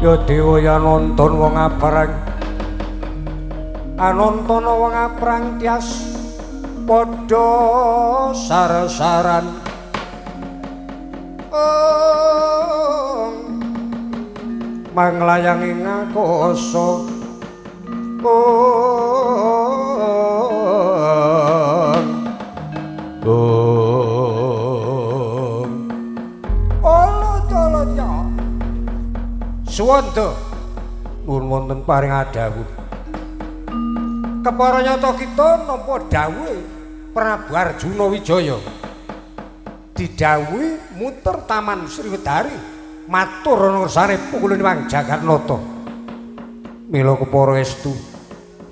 ya dewa ya nonton wong aprang anontana wong aprang tias padha sar-saran manglayangi ngakoso Suwanda nuwun wonten paring adhawuh kepara nyata kita nampa dawuh Prabu Arjuna Wijaya didhawuhi muter Taman Sriwedari matur ana ngersane pukulane Wang Jagatnata mila kepara estu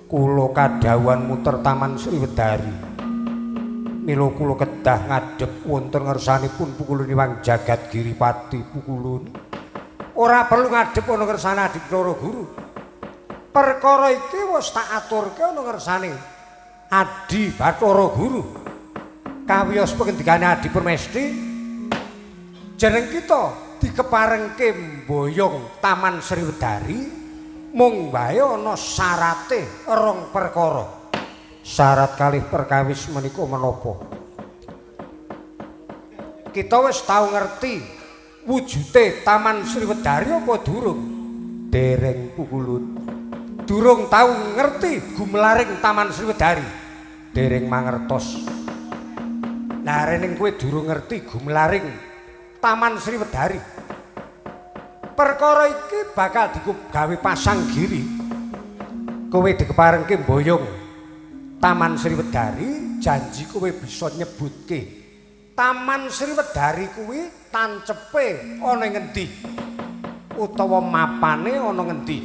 kula kadhawuhan muter Taman Sriwedari mila kula kedah ngadhep wonten ngersanipun pukulane Wang Jagatgiripati pukulun ora perlu ngadhep ana ngersane Adipara Guru. Perkara iki wis tak aturke ana ngersane Adi Bathara Guru. Kawiyos pengendikane Adi Permesti jeneng kita dikeparengke mboyong Taman Sriwedari mung wae ana syarate rong perkara. Syarat kalih perkawis menika menapa? Kita wis tau ngerti wujute Taman Sriwedari apa durung? Dereng pukulun. Durung tau ngerti gumelaring Taman Sriwedari. Dereng mangertos. Lah rene kowe durung ngerti gumelaring Taman Sriwedari. Perkara iki bakal digawe pasang giri. Kowe dikeparengke mboyong Taman Sriwedari, janji kowe bisa nyebutke Taman Sriwedari kuwi tancepe ana ngendi utawa mapane ana ngendi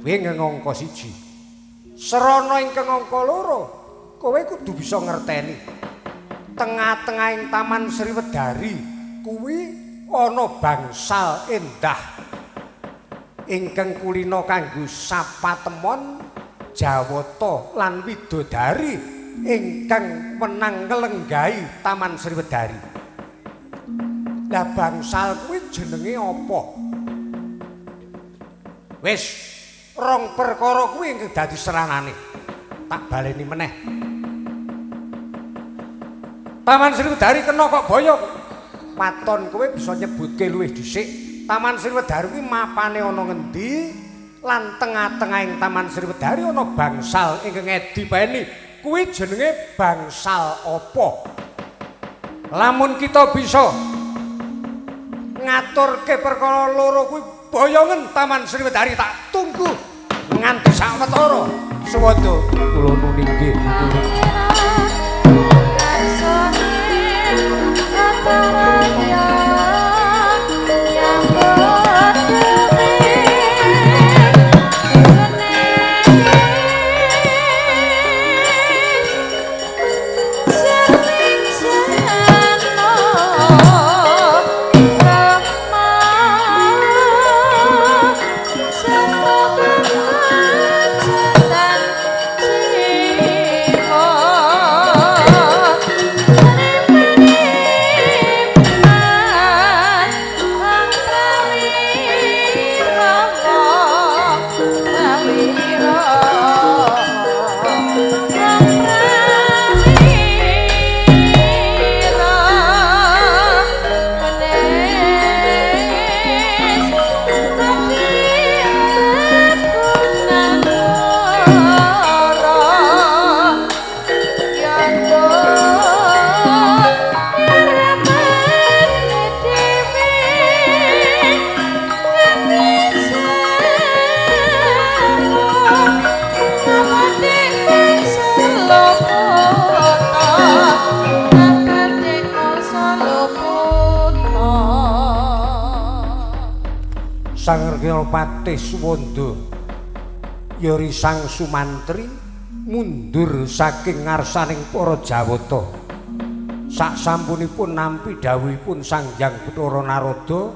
kuwi ngangka 1 serana ing angka 2 kowe kudu bisa ngerteni tengah-tengahing Taman Sriwedari kuwi ana bangsal endah ingkang kulina kanggo sapatemon Jawata lan Widodari ingkang menang nglenggahi Taman Sriwedari. Lah bangsal kuwi jenenge apa? Wis, rong perkara kuwi ingkang dadi seranane. Tak baleni meneh. Taman Sriwedari kena kok boyong. Waton kowe bisa nyebutke luwih dhisik. Taman Sriwedari kuwi mapane ana ngendi? Lan tengah-tengahing Taman Sriwedari ana bangsal ingkang edi paeni. Kuwi jenenge bangsal apa? Lamun kita bisa ngaturke perkara loro kuwi boyongen Taman Sriwedari tak tunggu nganti sawetara. Suwanda kula nuwun inggih. Sang Retnopati Suwanda yori Sang Sumantri mundur saking ngarsaning para Jawata. Saksampunipun nampi dawuhipun Sang Hyang Bathara Narada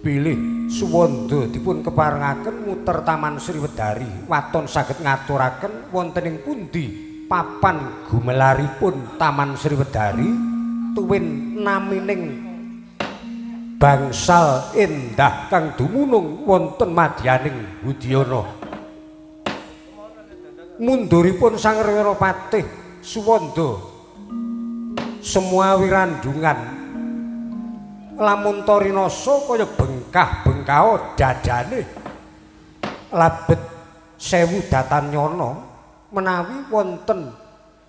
bilih Suwanda dipun keparengaken muter Taman Sriwedari. Waton saged ngaturaken wonten ing pundi papan gumelaripun Taman Sriwedari tuwin namining bangsal endah kang dumunung wonten madyaning Budyana. Munduripun Sang Rewirapatih Suwanda semua wirandungan lamun Tarinasa kaya bengkah-bengkao dadane labet sewu datanyana menawi wonten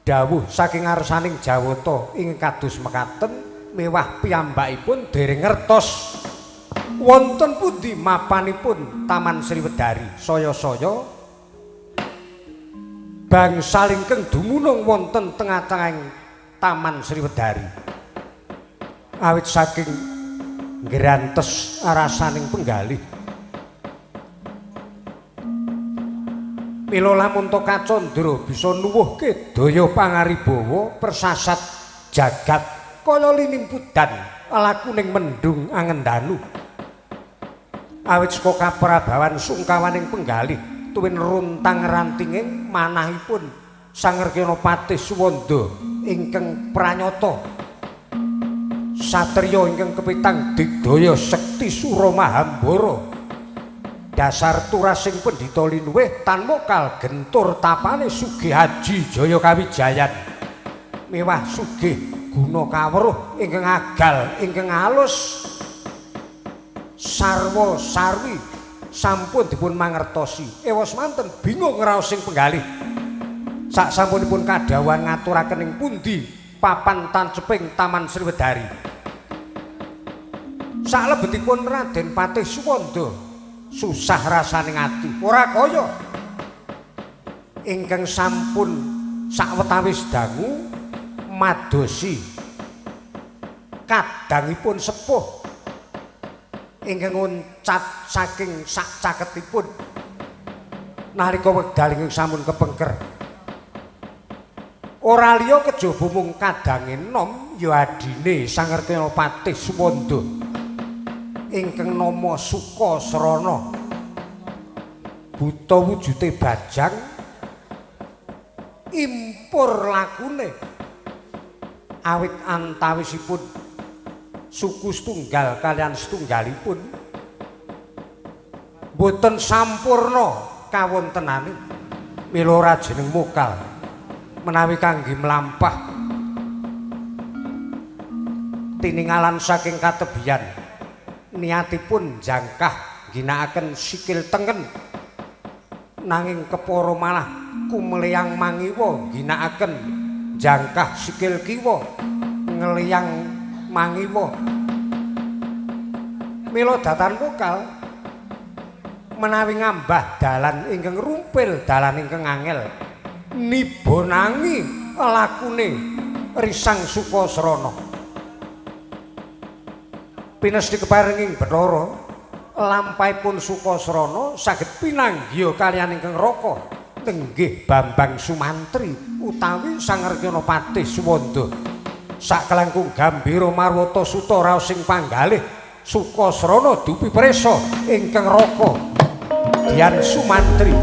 dawuh saking ngarsaning Jawata ing kados mekaten mewah piyambakipun dereng ngertos wonten pundi mapanipun Taman Sriwedari saya-saya bangsal ingkang dumunung wonten tengah-tengahing Taman Sriwedari awit saking ngrantes arasaning penggalih mila lamun Kacandra bisa nuwuhke daya pangaribawa persasat jagat kaya linimpudan lakuning mendung angendanu awit saka kaprabawan sungkawaning penggalih tuwin runtang rantinging manahipun Sang Rewirapatih Suwanda ingkang pranyata satriya ingkang kepitang digdaya sekti Suramahambara dasar turasing pendhita linuwih tan mokal gentur tapane sugih haji jaya kawijayan mewah sugih guna kawruh ingkang agal ingkang alus sarwa sarwi sampun dipun mangertosi ewas manten bingung ngraosing penggalih sak sampunipun kadhawuhan ngaturaken ing pundi papan tanceping Taman Sriwedari salebetipun Raden Patih Suwanda susah rasaning ati ora kaya ingkang sampun sawetawis dangu madosi kadangipun sepuh ingkang nguncat saking sak caketipun nalika wekdal ingkang sampun kepengker ora liya kejaba mung kadange nom ya adine Sang Rewirapatih Suwanda ingkang nama Sukasrana buta wujute bajang impur lakune awit antawisipun suku setunggal kalian setunggalipun boten sampurna kawontenane mila rajeneng mokal menawi kangge mlampah tiningalan saking katebian niatipun jangkah ginakaken sikil tengen nanging kepara malah kumleyang mangiwa ginakaken jangkah sikil kiwa ngleyang mangiwa mila datan mokal menawi ngambah dalan ingkang rumpil dalan ingkang angel nibonangi lakune Risang Sukasrana pinesti keparenging Bathara lampahipun Sukasrana saged pinanggya kaliyan ingkang raka tenggih Bambang Sumantri utawi Sang Rewirapatih Suwanda sakelangkung gambira marwata suta raosing panggalih Sukasrana dupi presa ingkang raka Dian Sumantri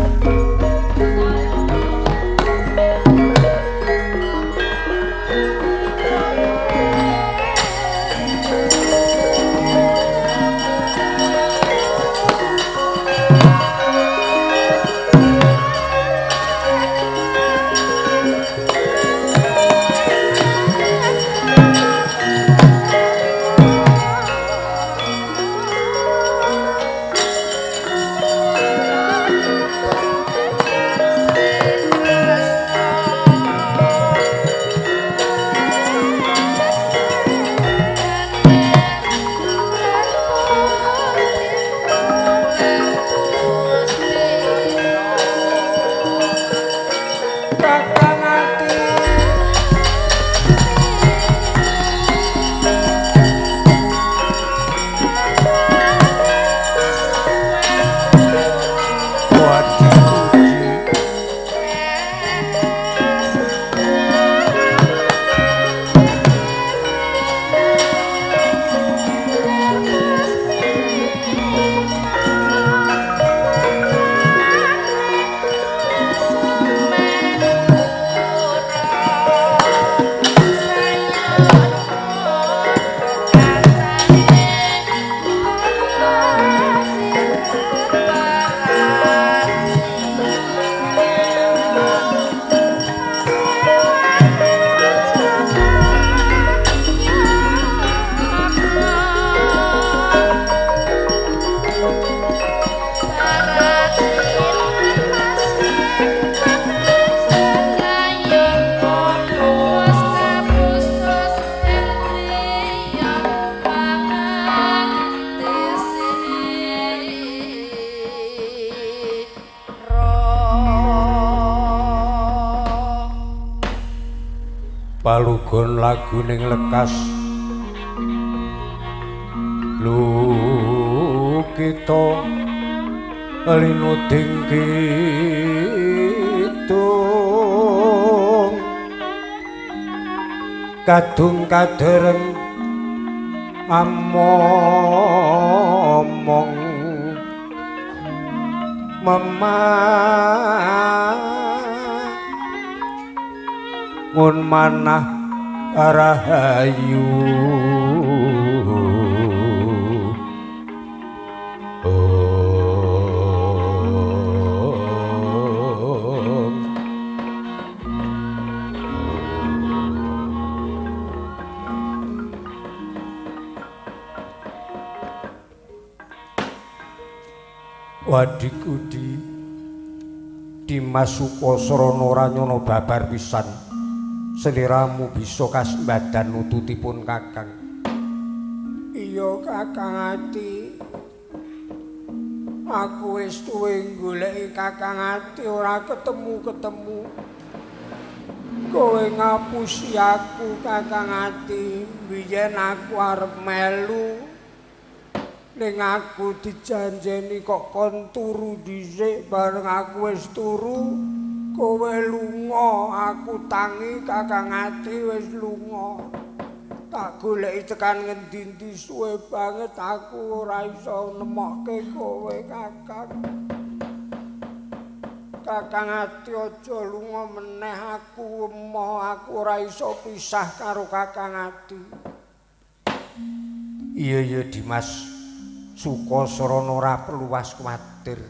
nggon laguning lekas kita linuding kidung kadung kadereng amomong memangun manah rahayu Wadikudi Dimas Sukasrana Ranyana babar pisan seliramu bisa kasembadan nututipun Kakang. Iya Kakang Ati. Aku wis tuwe goleki Kakang Ati ora ketemu-ketemu. Kowe ngapusi aku Kakang Ati, biyen aku arep melu ning aku dijanjeni kok kon turu dhisik bareng aku wis turu kowe lunga aku tangi Kakang Ati wis lunga tak goleki tekan ngendi-endi suwe banget aku ora iso nemokke kowe Kakang Kakang Ati aja lunga meneh aku emoh aku ora iso pisah karo Kakang Ati iya Dimas Sukasrana ora perlu was kuwatir.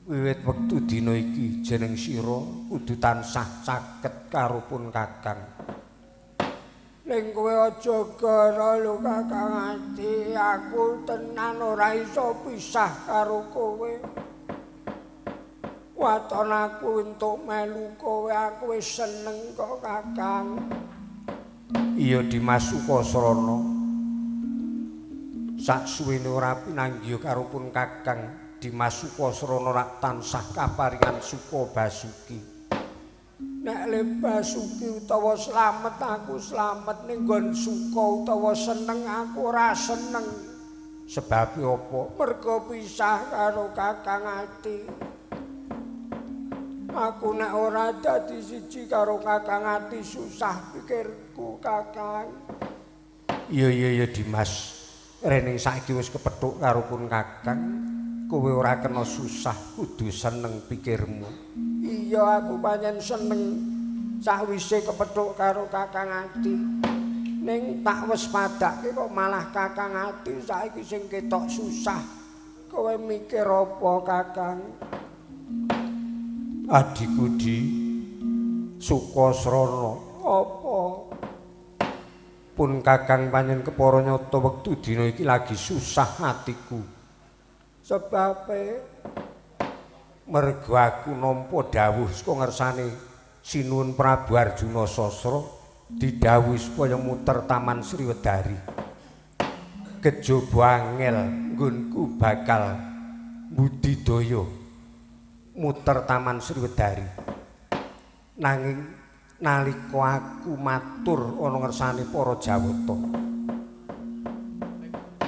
Wiwit wektu dina iki jeneng sira kudu tansah caket karo pun Kakang. Ning kowe aja gara lho Kakang Ati, aku tenan ora iso pisah karo kowe. Waton aku entuk melu kowe aku wis seneng kok Kakang. Iya Dimas Sukasrana. Saksuwene ora pinanggih karo pun Kakang Dimas Sukasrana rak tansah kaparingan suka Basuki. Nek le Basuki utawa slamet aku slamet ning nggon suka utawa seneng aku ora seneng. Sebab apa? Mergo pisah karo Kakang Ati. Aku nek ora dadi siji karo Kakang Ati susah pikirku Kakang. Iya Dimas. Rene saiki wis kepethuk karo pun Kakang, kowe ora kena susah, kudu seneng pikirmu. Iya, aku pancen seneng sawise kepethuk karo Kakang Ati. Ning tak wis padake kok malah Kakang Ati saiki sing ketok susah. Kowe mikir apa, Kakang? Adikku Di Sukasrana, apa? Pun Kakang panjen kepara nyata wektu dina iki lagi susah atiku. Sebabe mergo aku nampa dawuh saka ngersane Sinuwun Prabu Arjuna Sasra didhawuhi supaya muter Taman Sriwedari. Kejaba angel nggonku bakal budidaya muter Taman Sriwedari. Nanging nalika aku matur ana ngersane para Jawata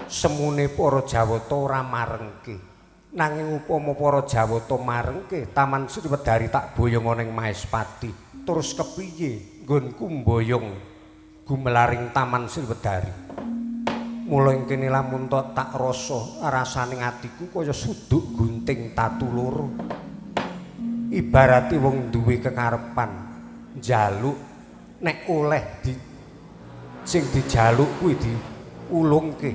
semune para Jawata ora marengke nanging upama para Jawata marengke Taman Sriwedari tak boyong ana ing Mahespati terus kepiye nggonku mboyong gumelaring Taman Sriwedari mula ing kene lamun tak rasa rasaning atiku kaya suduk gunting tatu loro ibarate wong duwe kekarepan njaluk nek oleh sing dijaluk kuwi diulungke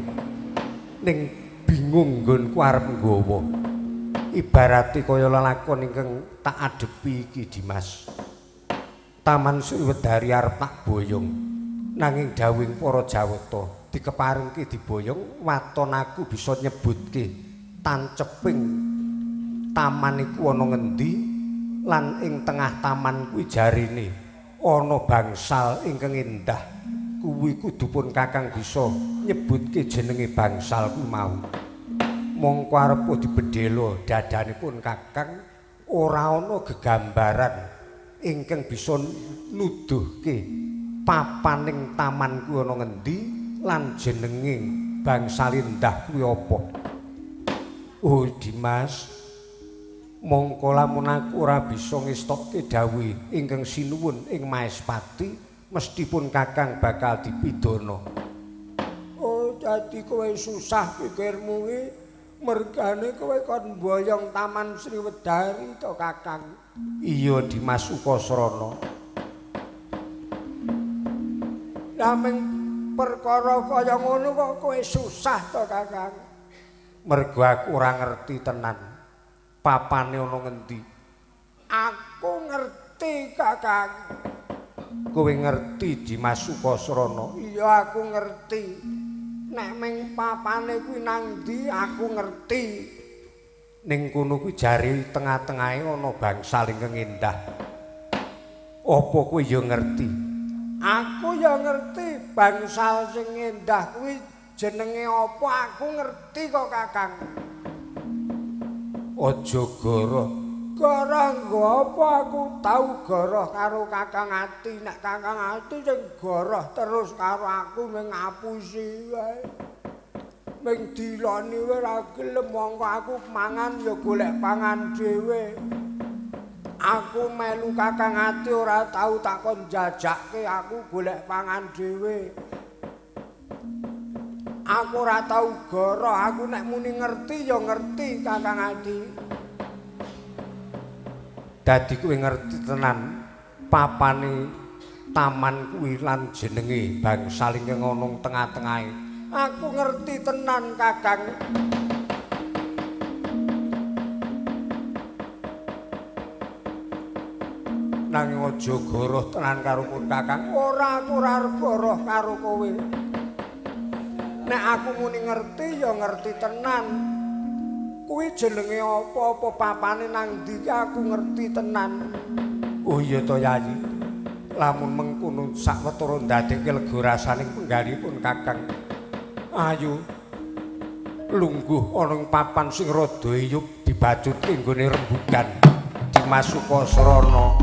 ning bingung nggonku arep nggawa ibarate kaya lelakon ingkang tak adepi iki Dimas Taman Sriwedari arep tak boyong nanging dawing para Jawata dikeparingke diboyong waton aku bisa nyebutke tanceping taman iku ana ngendi lan ing tengah taman kuwi jarine ana bangsal ingkang endah kuwi kudu pun Kakang bisa nyebutke jenenge bangsal kuwi mau mongko arep dibedhela dadanipun Kakang ora ana gegambaran ingkang bisa nuduhke papaning taman kuwi ana ngendi lan jenenge bangsa Lindah kuwi apa? Oh Dimas, mongko lamun aku ora bisa ngestokke dawuh ingkang sinuwun ing Maespati, mestipun Kakang bakal dipidana. Oh, dadi kowe susah pikirmu iki, mergane kowe kon mboyong Taman Sriwedari to Kakang. Iya Dimas Ukasrana. Lah ming perkara kaya ngono kok kowe susah to Kakang. Mergo aku ora ngerti tenan papane ana ngendi. Aku ngerti Kakang. Kowe ngerti Dimas Ukasrana? Iya aku ngerti. Nek ming papane kuwi nang ndi aku ngerti. Ning kono kuwi jare tengah-tengahe ana bangsal ingkang endah. Apa kowe ya ngerti? Aku ya ngerti bangsal sing endah kuwi jenenge apa aku ngerti kok Kakang. Aja goroh. Goroh nggo apa aku tau goroh karo Kakang Ati. Nek Kakang Ati sing goroh terus karo aku mung ngapusi wae. Ming diloni wae ora gelem mongko aku mangan ya golek pangan dhewe. Aku melu Kakang Ati ora tau takon jajakke aku golek pangan dhewe. Aku ora tau goroh, aku nek muni ngerti ya ngerti Kakang Ati. Dadi kowe ngerti tenan papane taman kuwi lan jenenge bangsal ingkang ana tengah-tengahe. Aku ngerti tenan Kakang. Nanging aja goroh tenan karo kowe Kakang. Ora aku ora goroh karo kowe. Nek aku muni ngerti ya ngerti tenan. Kuwi jenenge apa papane nang ndi aku ngerti tenan. Oh iya to Yayi. Lamun mengkono sawetara ndadekke lega rasaning penggalipun Kakang. Ayo lungguh ana ing papan sing rada eyub dibajutke nggone rembugan Dimas Ukasrana.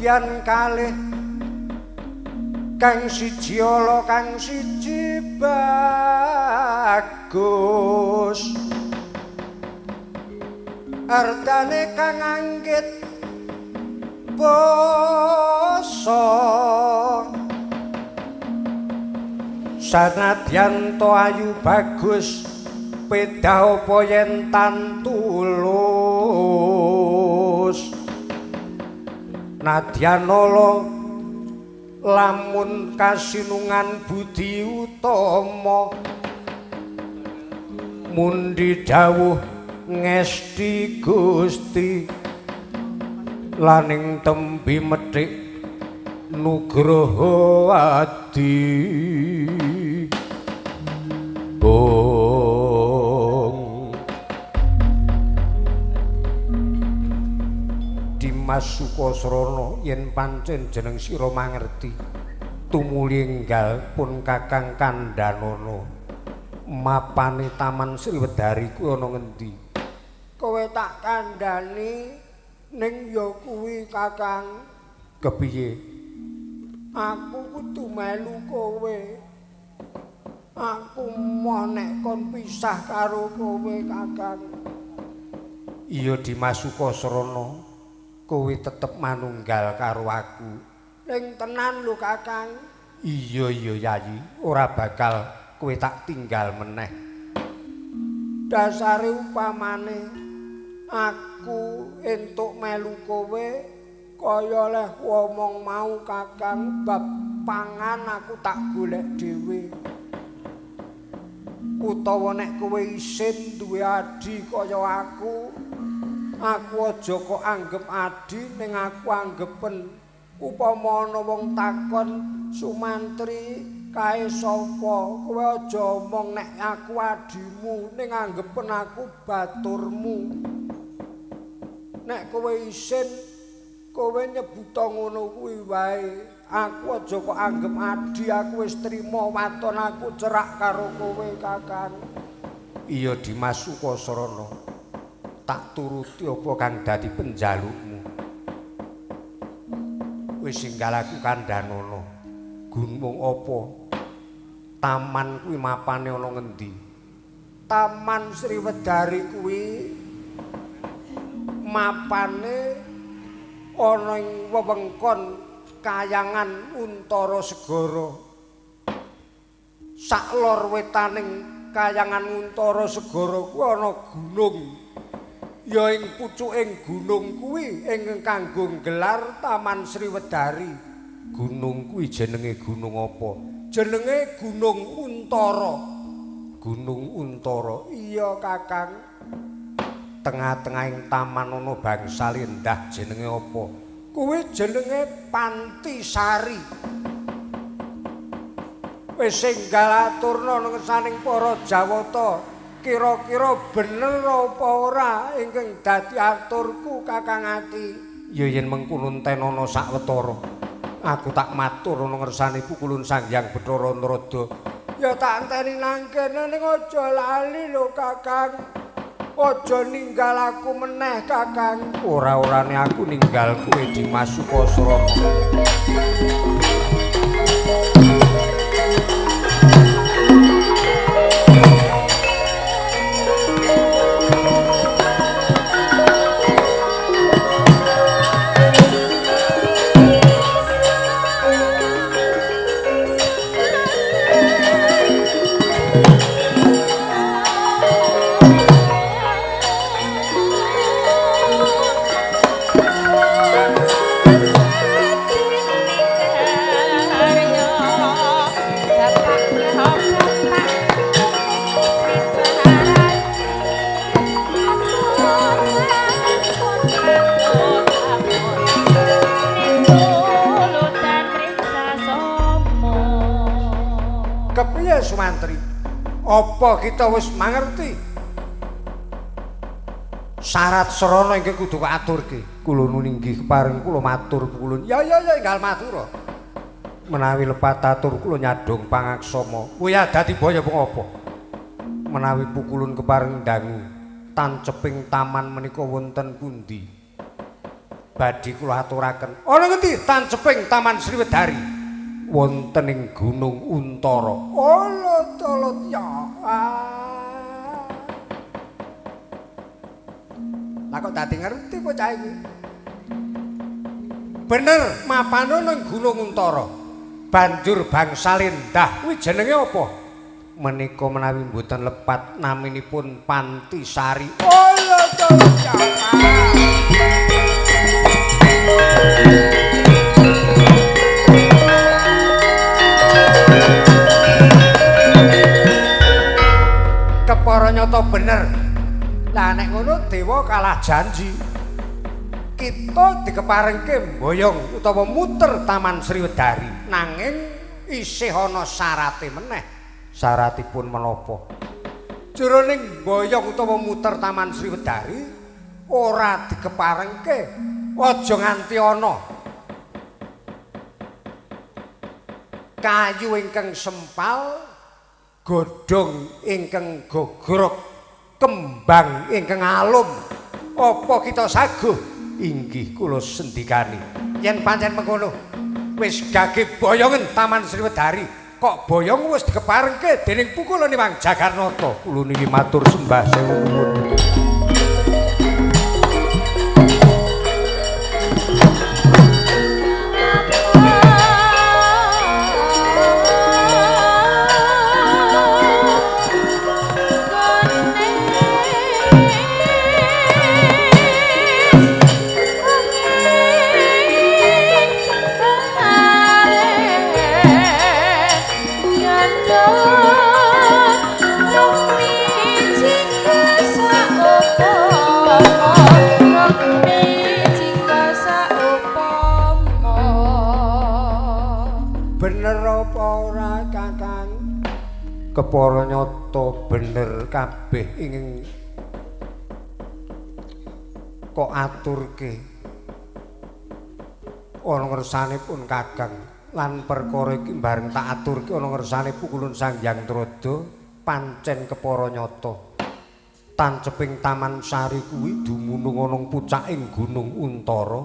Dian kalih kang siji ala kang siji bagus artane kang anggit basa sanadyan to ayu bagus pedah apa yen tan tulus nadyanala lamun kasinungan budi utama mundi dawuh ngesti Gusti laning tembi methik nugroho adi Dimas Ukasrana yen pancen jeneng sira mangerti tumuli enggal pun Kakang Kandhanana mapane Taman Sriwedari kuwi ana ngendi? Kowe tak kandhani ning ya kuwi Kakang. Kepiye? Aku kudu melu kowe. Aku mau nek kon pisah karo kowe Kakang. Iya Dimas Sukasrana, kowe tetep manunggal karo aku. Ning tenan lho Kakang. Iya Yayi, ora bakal kowe tak tinggal meneh. Dasare upamane aku entuk melu kowe kaya leh womong mau Kakang bab pangan aku tak golek dhewe. Utawa nek kowe isin duwe adi kaya aku aja kok anggap adi ning aku anggepen upama ana wong takon Sumantri kae sapa kowe aja omong nek aku adimu ning anggepen aku baturmu. Nek kowe isin kowe nyebuta ngono kuwi wae. Aku aja kok anggap adi, aku wis trima waton aku cerak karo kowe Kakang. Iya Dimas Sukasrana. Tak turuti apa kang dadi penjalukmu. Wis enggal aku kandhanono. Gunung apa? Taman kuwi mapane ana ngendi? Taman Sriwedari kuwi mapane ana ing wewengkon Kayangan Untara Segara. Sak lor wetaning Kayangan Untara Segara kuwi ana gunung. Ya ing pucuking gunung kuwi ingkang kanggo gelar Taman Sriwedari. Gunung kuwi jenenge gunung apa? Jenenge Gunung Untara. Gunung Untara. Iya Kakang. Tengah-tengahing taman ana bangsal endah jenenge apa? Kuwi jenenge Pantisari. Wis enggal aturna ngersaning para Jawata, kira-kira bener apa ora ingkang dadi aturku Kakang Ati. Ya yen mengkono tenana sawetara, aku tak matur ana ngersane pukulun Sang Hyang Bathara Narada. Ya tak enteni nang kene ning aja lali lho Kakang. Aja ninggal aku meneh Kakang. Ora-orane aku ninggal kowe Dimas Sukasrana. Sumantri, apa kita wis mangerti syarat serana ingkang kudu katurke? Kula nuwun inggih keparing kula matur pukulun. Ya enggal matur. Menawi lepat atur kula nyadong pangaksama. Kuwi dadi baya apa? Menawi pukulun keparing dangu tanceping taman menika wonten pundi? Badhe kula aturaken. Ana ngendi tanceping Taman Sriwedari? Wonten ing Gunung Untara. Olot-olot ya. Lah kok dadi ngerti bocah iki? Bener mapane ning Gunung Untara. Banjur bangsal endah kuwi jenenge apa? Menika menawi mboten lepat naminipun Pantisari. Olot-olot ya. Kepara nyata bener. Lah nek ngono dewa kalah janji. Kita dikeparingke mboyong utawa muter Taman Sriwedari, nanging isih ana syarate meneh. Syaratipun menapa? Jroning mboyong utawa muter Taman Sriwedari ora dikeparingke aja nganti ana kayu ingkang sempal, godhong ingkang gogrok, kembang ingkang alum. Apa kita saguh? Inggih kula sendikani. Yen pancen mengkono, wis gage boyongen Taman Sriwedari. Kok boyong wis dikeparengke dening pukulane Wang Jagarnata. Kula niki matur sembah sewu nuwun. Kepara nyata bener kabeh ingin kok aturke ana ngersanipun Kakang lan perkara iki bareng tak aturke ana ngersane Pukulun Sanghyang Trada pancen kepara nyata tanceping Taman Sari kuwi dumunung ana pucaking Gunung Untara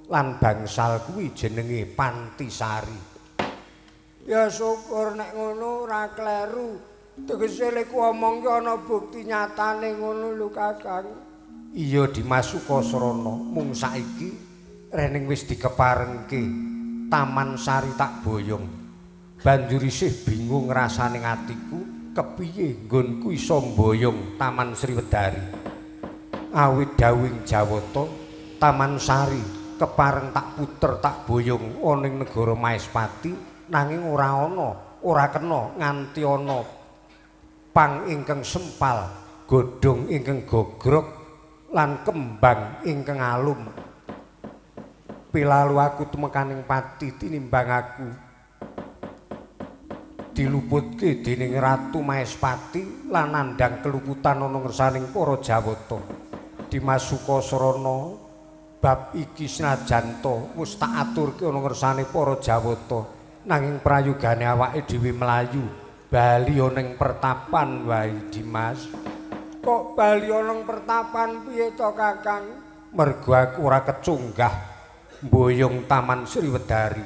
lan bangsal kuwi jenenge Pantisari. Ya syukur nek ngono ora kleru. Tegese lek omong ki ana bukti nyatane ngono lho Kakang. Iya Dimas Sukasrana, mung saiki rening wis dikeparengke Taman Sari tak boyong. Banjur isih bingung rasane atiku kepiye nggonku iso mboyong Taman Sriwedari. Awit dawing Jawata, Taman Sari kepareng tak puter tak boyong ana ing negara Maespati. Nanging ora kena nganti ana pang ingkang sempal, godhong ingkang gogrok lan kembang ingkang alum. Pilalu aku tumekaning pati tinimbang aku diluputke dening Ratu Maespati lan nandhang keluputan ana ngersaning para Jawata. Dimas Sukasrana bab iki senajan to wis tak aturke ana ngersane para Jawata. Nanging prayogane awake dhewe mlayu bali ana ing pertapan wae Dimas. Kok bali ana ing pertapan piye to Kakang? Mergo aku ora kecunggah mboyong Taman Sriwedari.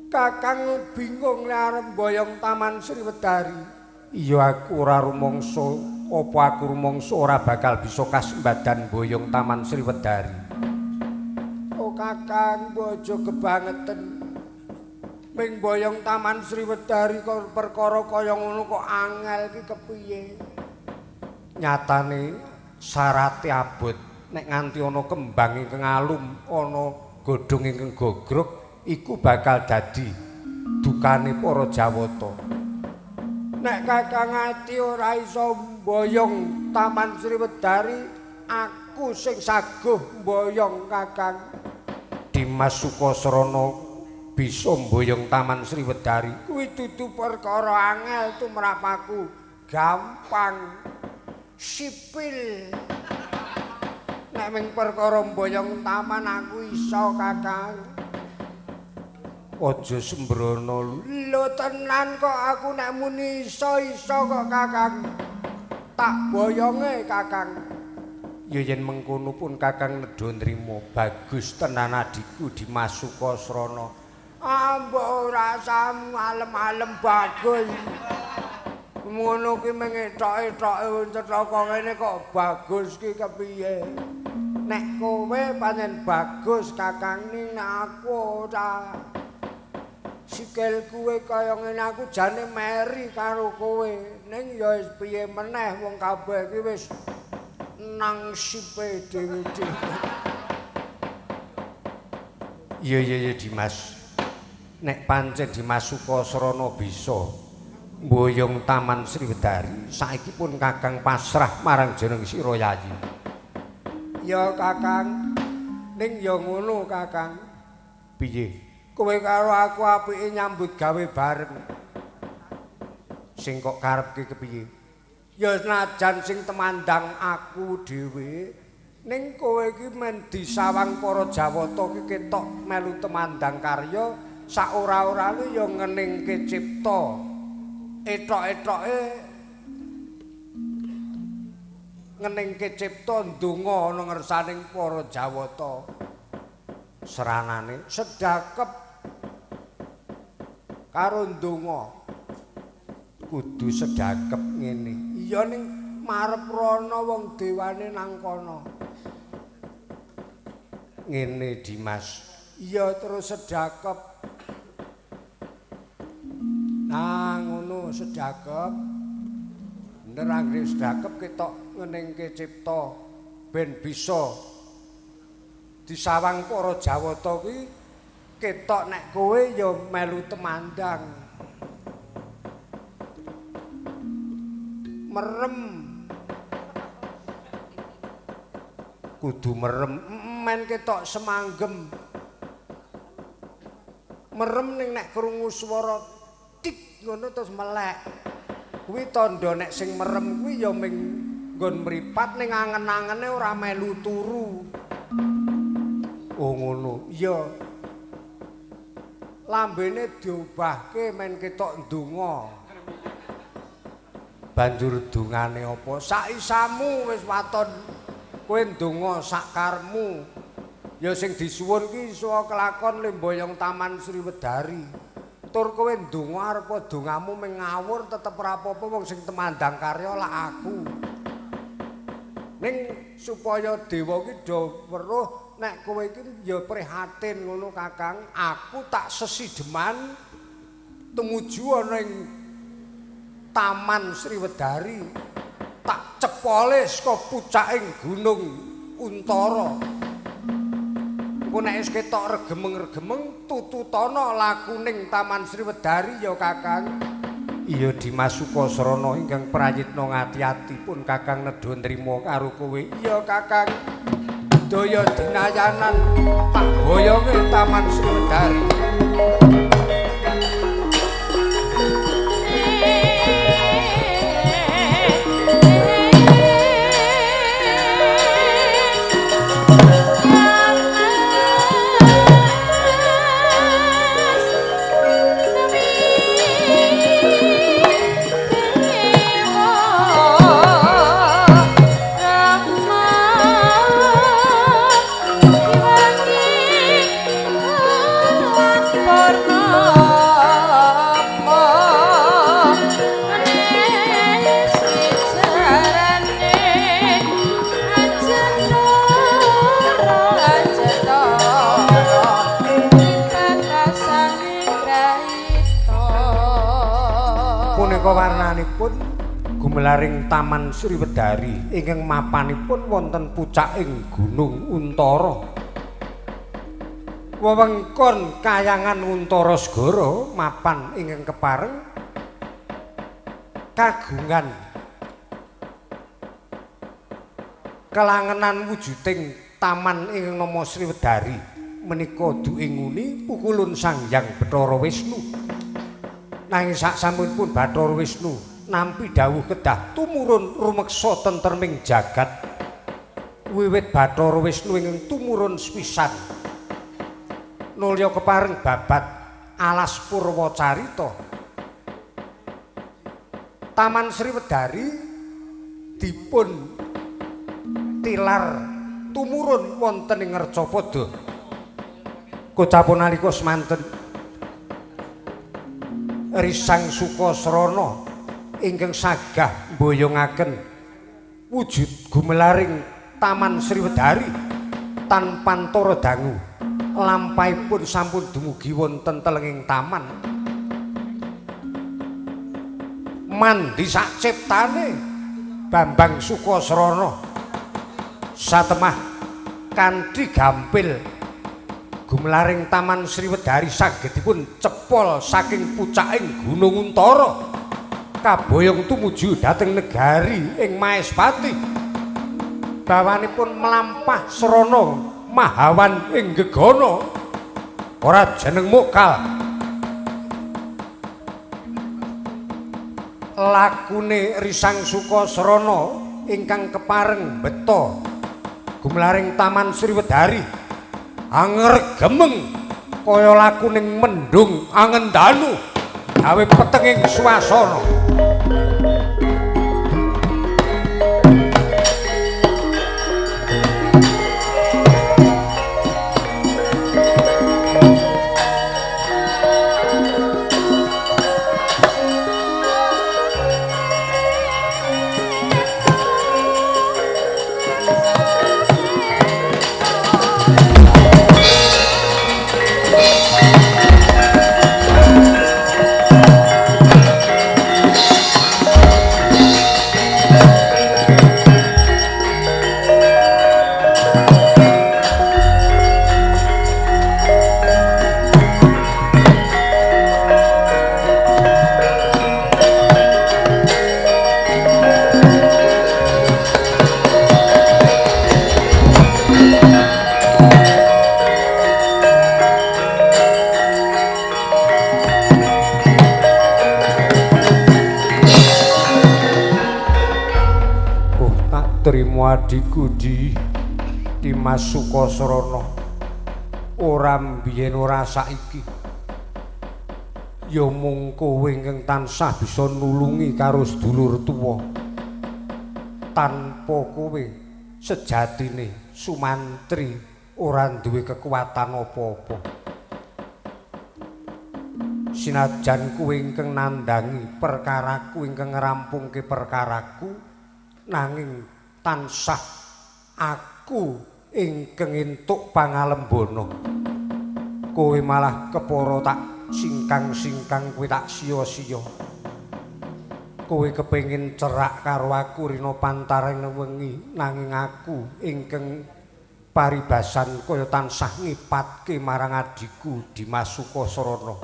Kakang bingung nek arep mboyong Taman Sriwedari. Iya aku ora rumangsa apa aku rumangsa ora bakal bisa kasembadan mboyong Taman Sriwedari. Oh Kakang bojo kebangetan. Ming boyong Taman Sriwedari kok perkara kaya ngono kok angel iki kepiye? Nyatane syarate abot nek nganti ana kembang ingkang alum, ana godhong ingkang gogrok iku bakal dadi dukane para Jawata. Nek Kakang ati ora iso mboyong Taman Sriwedari, aku sing saguh mboyong Kakang. Dimas Sukasrana bisa mboyong Taman Sriwedari kuwi dudu perkara angel tumrap aku, gampang sipil. Nek ming perkara mboyong taman aku iso Kakang. Aja sembrono lho tenan kok aku nek muni iso kok Kakang. Tak boyonge Kakang. Ya yen mengkono pun Kakang nedha nrimo, bagus tenan adikku Dimas Sukasrana. Mbok rasamu alem-alem bagus. Ngono ki mengetok-etoke cetaka ngene kok bagus ki kepiye? Nek kowe pancen bagus Kakang ning aku ora. Sikil kowe kaya ngene aku jane meri karo kowe. Ning ya wis piye meneh wong kabeh ki wis nang sipe dhewe-dhewe. Iya Dimas. Nek pancen Dimas Sukasrana bisa mboyong Taman Sriwedari, saiki pun Kakang pasrah marang jeneng Sira Yayi. Ya Kakang, ning ya ngono Kakang. Piye? Kowe karo aku apike nyambut gawe bareng. Sing kok karepke kepiye? Ya senajan sing temandang aku dhewe, ning kowe iki men disawang para Jawata ki ketok melu temandang karya. Sak ora-orane ya ngeningke cipta etok-etoke ngeningke cipta ndonga ana ngersaning para Jawata. seranane sedakep karo ndonga kudu sedakep ngene iya ning marep rono wong dewane nang kono ngene Dimas iya terus sedakep nah ngono sedakep bener anggere sedakep ketok ngeningke cipta ben bisa disawang para Jawata kuwi ketok nek kowe ya melu temandang merem kudu merem men ketok semanggem merem ning nek krungu swara tik ngono terus melek kuwi tandha nek sing merem kuwi ya ming nggon mripat ning angen-angene ora melu turu oh ngono iya lambene diobahke men ketok ndonga banjur dungane apa sak isamu wis waton kowe ndonga sak karepmu ya sing disuwun ki iso kelakon lemboyong Taman Sriwedari tur kowe ndonga arepa dongamu ming ngawur tetep ora apa-apa wong sing temandang karya lak aku ning supaya dewa ki do weruh nek kowe iki ya prihatin ngono Kakang aku tak sesideman tumuju ana ing Taman Sriwedari tak cepole saka pucaking Gunung Untara engko nek wis ketok regemeng-regemeng tututana lakuning Taman Sriwedari ya Kakang iya Dimas Sukasrana ingkang prayitna ngati-ati pun Kakang nedha nrimo karo kowe iya Kakang daya dinayanan tak boyonge Taman Sriwedari warnanipun gumelaring Taman Sriwedari ingkang mapanipun wonten pucaking Gunung Untara wewengkon Kayangan Untara Segara mapan ingkang kepareng kagungan kelangenan wujuding taman ingkang nama Sriwedari menika duking nguni pukulun Sang Hyang Bathara Wisnu nanging saksampunipun Bathara Wisnu nampi dawuh kedah tumurun rumeksa tentreming jagat wiwit Bathara Wisnu ingkang tumurun sepisan nulya kepareng babat alas Purwacarita Taman Sriwedari dipun tilar tumurun wonten ing Ngercapada kocapun nalika semanten Risang Sukasrana ingkang sagah mboyongaken wujud gumelaring Taman Sriwedari tanpa antara dangu lampahipun sampun dumugi wonten telenging taman mandi sak ciptane Bambang Sukasrana satemah kanthi gampil gumelaring Taman Sriwedari sagedipun cepol saking pucaking Gunung Untara kaboyong tumuju dhateng negari ing Maespati bawanipun melampah srana mahawan ing gegana ora jeneng mokal lakune Risang Sukasrana ingkang kepareng beta gumelaring Taman Sriwedari anggergemeng kaya lakuning mendung angendanu gawe petenging swasana trimo adikku Dimas Sukasrana ora mbiyen ora saiki ya mung kowe ingkang tansah bisa nulungi karo sedulur tuwa tanpa kowe sejatine Sumantri ora duwe kekuatan apa-apa sinajan kowe ingkang nandangi perkaraku ingkang ngrampungke perkaraku nanging tansah aku ingkang entuk pangalembana kowe malah kepara tak singkang-singkang kowe tak sia-sia kowe kepengin cerak karo aku rina pantaring wengi nanging aku ingkang paribasan kaya tansah ngipatke marang adikku Dimas Sukasrana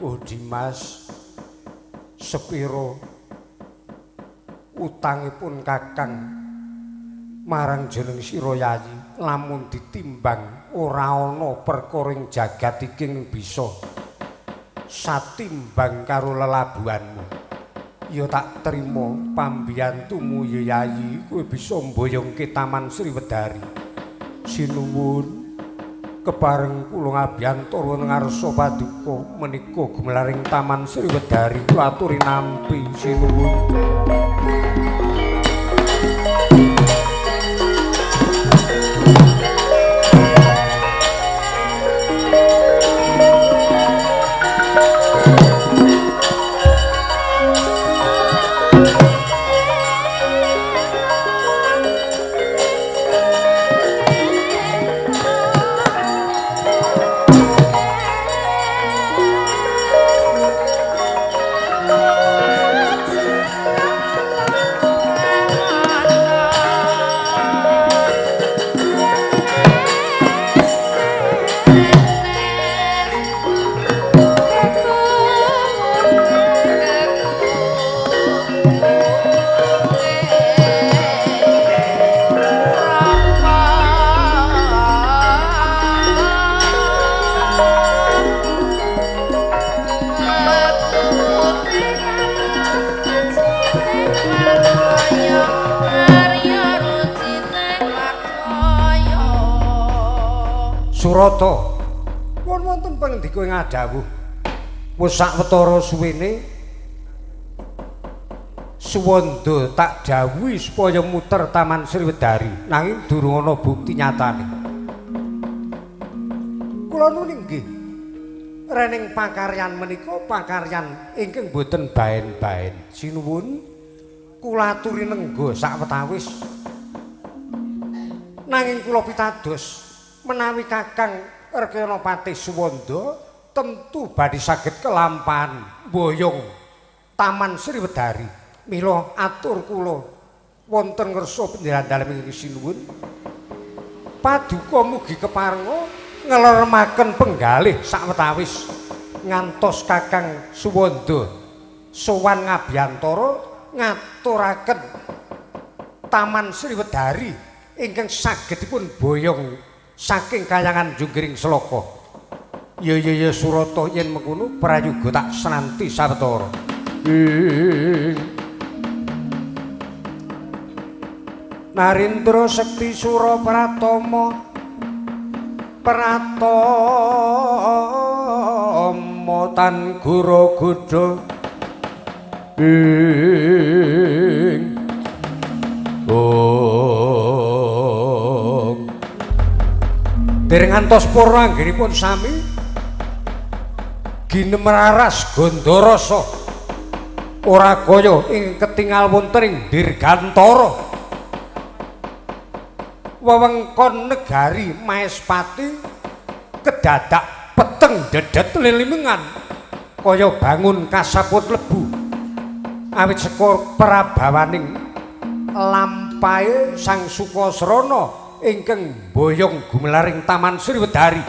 oh Dimas sepiro utangipun kakang marang jeneng sira yayi lamun ditimbang ora ana perkara ing jagat iki bisa satimbang karo lelabuhanmu ya tak trima pambiyantumu ya yayi kowe bisa mboyongke Taman Sriwedari sinuwun kepareng kula ngabiyantara ngarsa paduka menika gumelaring Taman Sriwedari kula aturi nampi sinuwun Surata wonten pangandika ing adawuh wis sawetara suwene Suwanda tak dawuhi supaya muter Taman Sriwedari nanging durung ana bukti nyatane kula nuwun inggih rening pakaryan menika pakaryan ingkang boten baen-baen sinuwun kula aturi nengga sawetawis nanging kula pitados menawi Kakang Rekanapati Suwanda tentu badhe saged kelampahan mboyong Taman Sriwedari mila atur kula wonten ngersa panjenengan dalem ing sinuwun paduka mugi keparenga ngelermaken penggalih sawetawis ngantos Kakang Suwanda sowan ngabiyantara ngaturaken Taman Sriwedari ingkang sagedipun boyong saking kayangan Junggring Selaka. Ya Surata yen mengkono prayoga tak senanti sawetara. Narendra Sekti Sura Pratama Tan Gura Goda dereng ngantos para anggenipun sami ginemraras Gandharasa ora kaya ing ketingal wonten ing Dirgantara wewengkon negari Maespati kedadak peteng dedet lilimengan kaya bangun kasaput lebu awit saka prabawaning lampahe Sang Sukasrana ingkang boyong gumelaring Taman Sriwedari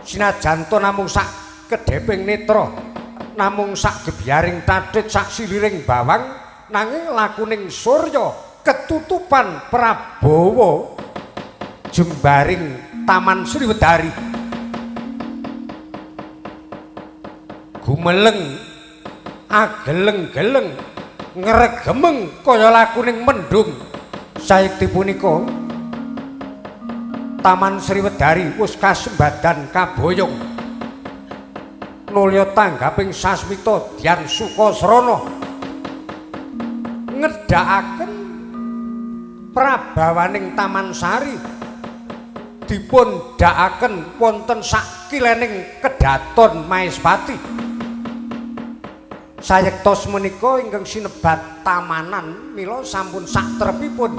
sinajan to namung sak kedheping netra namung sak gebyaring tadhit sak siliring bawang nanging lakuning surya ketutupan Prabawa jembaring Taman Sriwedari gumeleng ageleng-geleng ngregemeng kaya lakuning mendung saekti punika Taman Sriwedari wis kasembadan kaboyong nulya tanggaping sasmita Dyan Sukasrana ngedhakaken prabawaning Taman Sari dipun dhakaken wonten sakilening kedaton Maespati sayektos menika ingkang sinebat tamanan mila sampun saktrepipun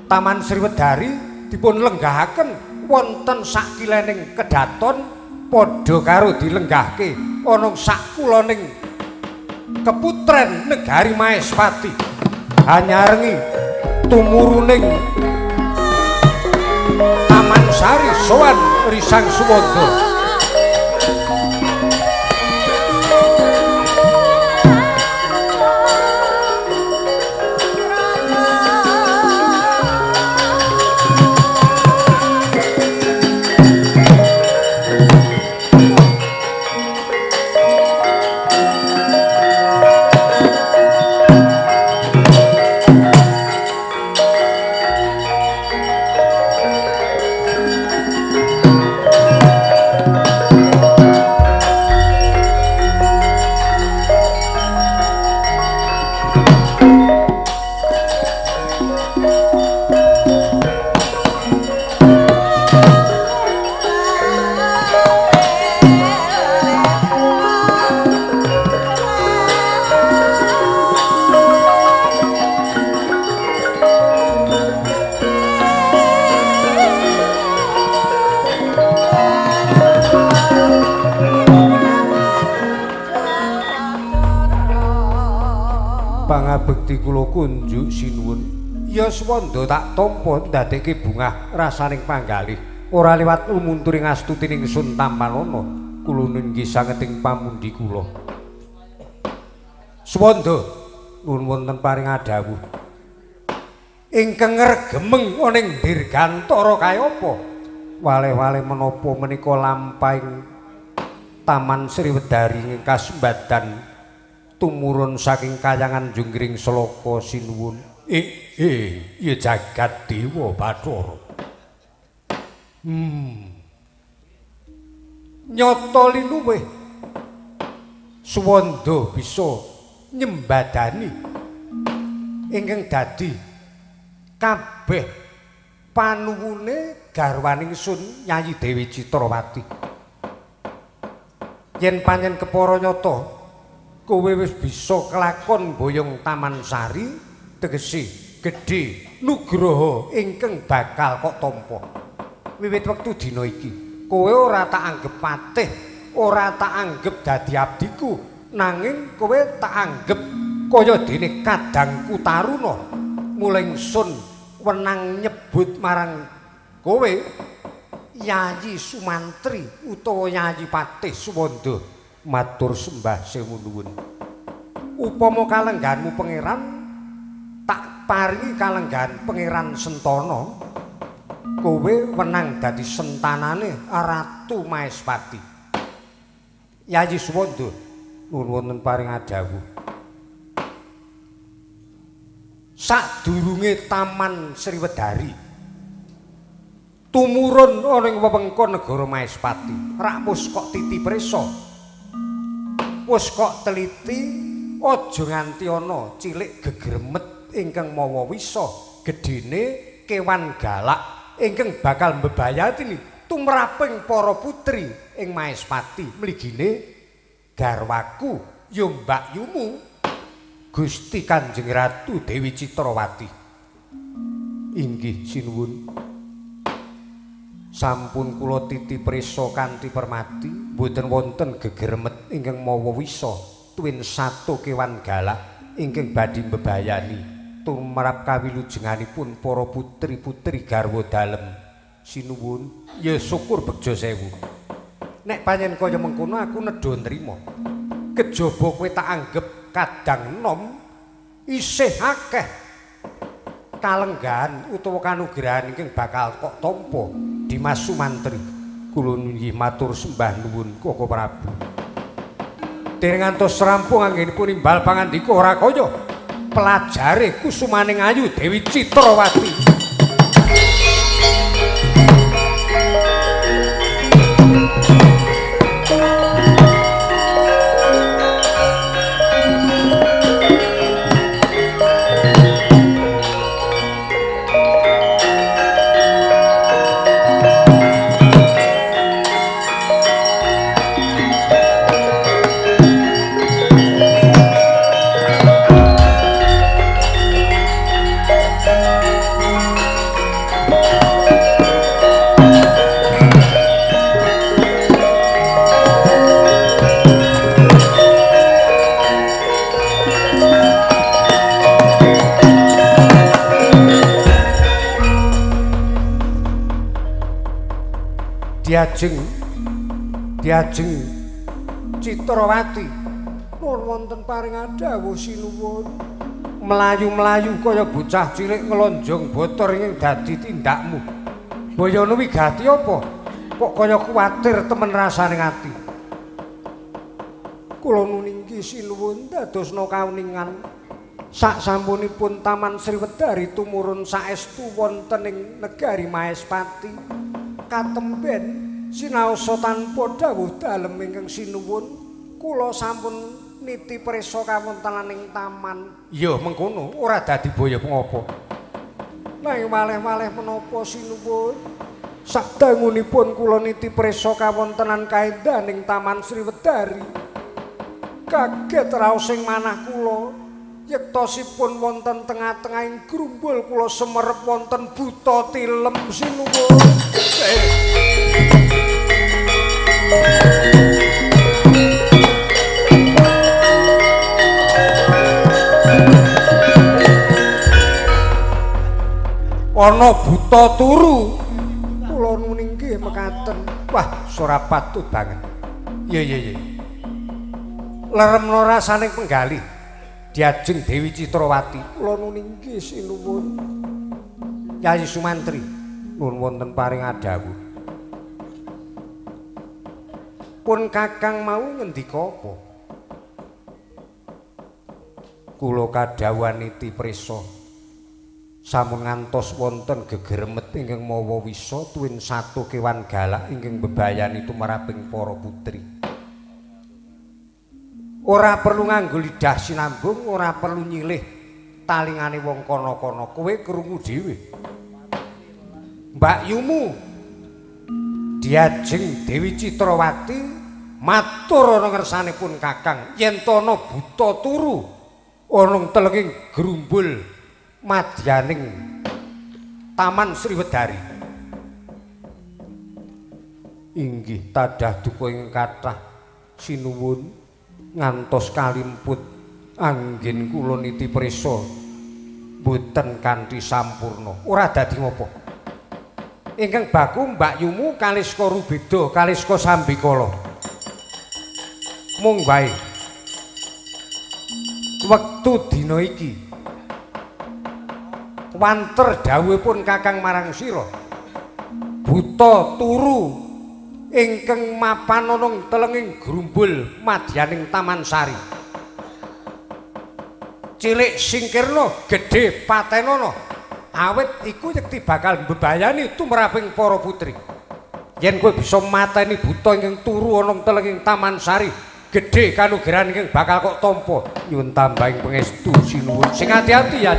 Taman Sriwedari dipun lenggahaken wonten sakilening kedaton padha karo dilenggahke ana sakuloning keputren negari Maespati hanyarengi tumuruning Taman Sari sowan Risang Suwanda pangabekti kula kunjuk sinuwun ya swanda tak tampa ndadekke bungah rasaning panggalih ora liwat lumunturing astutining sun Tamanana kula ninggi sangeting pamundi kula swanda nuwun wonten paring adhawuh ingkang ngregemeng ana ing dirgantara kaya apa waleh-waleh menapa menika lampahing Taman Sriwedari ing kasembadan tumurun saking kayangan Junggring Sloka sinuwun ya jagat dewa Bathara nyata linuwih swanda bisa nyembadani ingkang dadi kabeh panuwune garwaning sun Nyayi Dewi Citrawati yen pancen kepara nyata kowe wis bisa kelakon boyong Taman Sari tegese gedhe nugraha ingkang bakal kok tampa wiwit wektu dina iki kowe ora tak anggep patih ora tak anggep dadi abdiku nanging kowe tak anggep kaya dene kadangku Taruna mulai sun wenang nyebut marang kowe Yayi Sumantri utawa Yayi Patih Suwanda matur sembah sewu nuwun upama kalengganmu pangeran tak paringi kalenggan pangeran Sentana kowe wenang dadi sentanane Ratu Maespati Yayi Suwanda nuwun wonten paring adhawuh sadurunge Taman Sriwedari tumurun ana ing wewengkon negara Maespati ramus kok titi prisa wis kok teliti aja nganti ana cilik gegremet ingkang mawa wisa gedene kewan galak ingkang bakal mbebayani tumraping para putri ing Maespati mligine garwaku ya mbakyumu Gusti Kanjeng Ratu Dewi Citrawati inggih sinuwun sampun kula titi prisa kanthi permati mboten wonten gegremet ingkang mawa wisa tuwin sato kewan galak ingkang badhe mbebayani tumrap kawilujenganipun para putri-putri garwa dalem sinuwun ya syukur bejo sewu nek pancen kaya mengkono aku nedha nrimo kejaba kowe tak anggep kadang nom isih akeh kalenggahan utawa kanugrahan ingkang bakal kok tampa Dimas Sumantri kula nggih matur sembah nuwun Koko Prabu Déning ngantos rampung anggenipun imbal pangandika ora kaya pelajare kusumaning ayu Dewi Citrawati. Diajeng Citrawati nuwun wonten paring dawuh sinuwun mlayu-mlayu kaya bocah cilik nglonjong botor ing dadi tindakmu. Bayana wigati apa? Kok kaya kuwatir temen rasaning ati. Kula nuninggi sinuwun dadosna kauningan sak sampunipun Taman Sriwedari tumurun saestu wonten ing negari Mahespati katemben sinaosa tanpa dawuh dalem ingkang sinuwun kula sampun niti prisa kawontenaning taman. Ya mengkono ora dadi baya pengapa. Nanging malih-malih menapa sinuwun sadangunipun kula niti prisa kawontenan kaendaning Taman Sriwedari kaget raos ing manah kula yektosipun wonten tengah-tengahing grumbul kula semerep wonten buta tilem sinuwun. Ana buta turu kula nuning nggih mekaten. Wah, ora patut banget. Iya. Leremna rasaning penggalih diajeng Dewi Citrawati. Kula nuning nggih sinuwun. Yayi Sumantri nuwun wonten paring adhawuh. Pun Kakang mau ngendika apa? Kula kadhawuhan niti prisa sampun ngantos wonten gegeremet ingkang mawa wisa tuwin satu kewan galak ingkang bebayani tumraping para putri. Ora perlu nganggo lidah sinambung, ora perlu nyilih talingane wong kana-kana, kowe krungu dhewe. Mbak Yumu diajeng Dewi Citrawati matur ana ngersanipun Kakang yen to ana buta turu ana telenging grumbul madyaning Taman Sriwedari. Inggih tadah duka ing kathah sinuwun ngantos kalimput anggen kula niti prisa boten kanthi sampurna. Ora dadi ngopo. Ingkang baku Mbak Yumu kaliska Rubeda kaliska Sambikala. Mung wae wektu dina iki wanter dawuhipun Kakang marang sira buta turu ingkang mapan ana telenging grumbul madyaning Taman Sari. Cilik singkirna, gedhe patenana. Awit iku yekti bakal mbebayani tumraping para putri. Yen kowe bisa mateni buta ingkang turu ana telenging Taman Sari, gedhe kanugrahan ingkang bakal kok tampa. Nyuwun tambahing pangestu sinuwun. Sing ati-ati ya.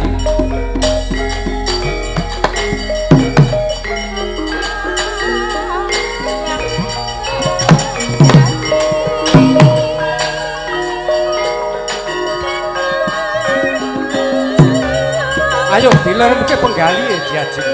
Ayo dileremke penggali diajeng.